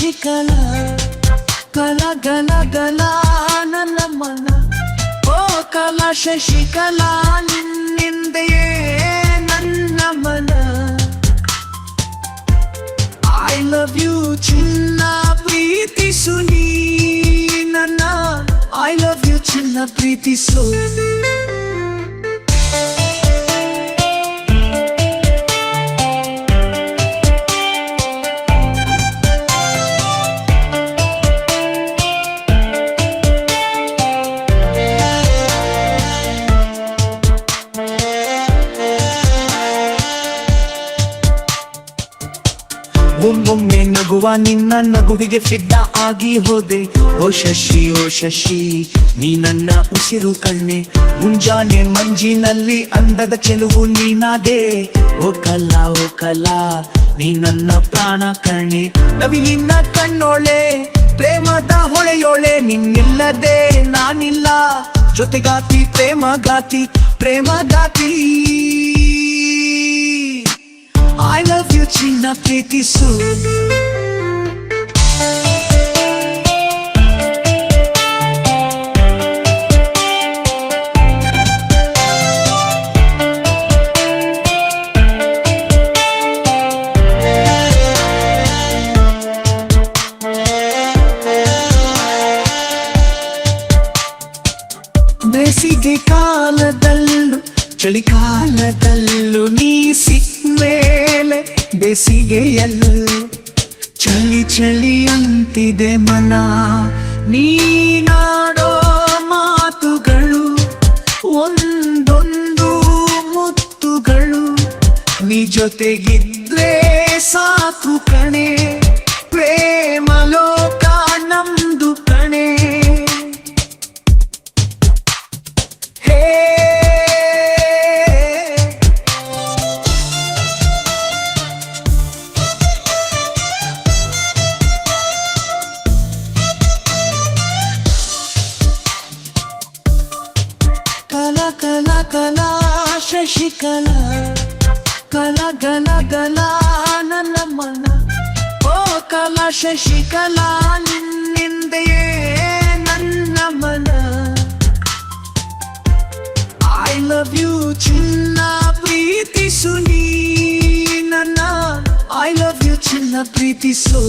ಶಶಿಕಲಾ ಕಲಾ ಗಲ ಗಲ ನನ್ನ ಮನ ಓ ಕಲಾ ಶಶಿಕಲಾ ನಿನ್ನಿಂದೆಯೇ ನನ್ನ ಮನ ಐ ಲವ್ ಯು ಚಿನ್ನ ಪ್ರೀತಿಸು ನೀ ನನ್ನ ಐ ಲವ್ ಯು ಚಿನ್ನ ಪ್ರೀತಿಸು ಒಮ್ಮೊಮ್ಮೆ ನಗುವ ನಿನ್ನ ನಗುವಿಗೆ ಫಿದ್ದ ಆಗಿ ಹೋದೆ ಓ ಶಶಿ ನೀ ನನ್ನ ಉಸಿರು ಕಣ್ಣೆ ಮುಂಜಾನೆ ಮಂಜಿನಲ್ಲಿ ಅಂದದ ಚೆಲುವು ನೀನಾದೆ ಓ ಕಲಾ ನೀ ನನ್ನ ಪ್ರಾಣ ಕಣ್ಣೆ ನವಿ ನಿನ್ನ ಕಣ್ಣೋಳೆ ಪ್ರೇಮದ ಹೊಳೆಯೋಳೆ ನಿನ್ನಿಲ್ಲದೆ ನಾನಿಲ್ಲ ಜೊತೆಗಾತಿ ಪ್ರೇಮಗಾತಿ I love you ಚಿನ್ನ ಪ್ರೀತಿಸು ಬೇಸಿಗೆ ಕಾಲದಲ್ಲೂ ಚಳಿಗಾಲದಲ್ಲೂ ನೀ ಸಿಕ್ಮೇಲೆ ಬೇಸಿಗೆಯಲ್ಲೂ ಚಳಿ ಅಂತಿದೆ ಮನ ನೀನಾಡೋ ಮಾತುಗಳು ಒಂದೊಂದು ಮುತ್ತುಗಳು ನೀ ಜೊತೆಗಿದ್ರೆ ಸಾಕು ಕಣೆ ಪ್ರೇಮ ಲೋಕ ನಮ್ದು ಕಣೆ ಕಲಾ ಶಶಿಕಲಾ ಕಲಾ ಗಲ ಗಲ ನನ್ನ ಮನ ಓ ಕಲಾ ಶಶಿಕಲಾ ನಿನ್ನಿಂದೆಯೇ ನನ್ನ ಮನ ಐ ಲವ್ ಯು ಚಿನ್ನ ಪ್ರೀತಿಸು ನೀ ನನ್ನ ಐ ಲವ್ ಯು ಚಿನ್ನ ಪ್ರೀತಿಸು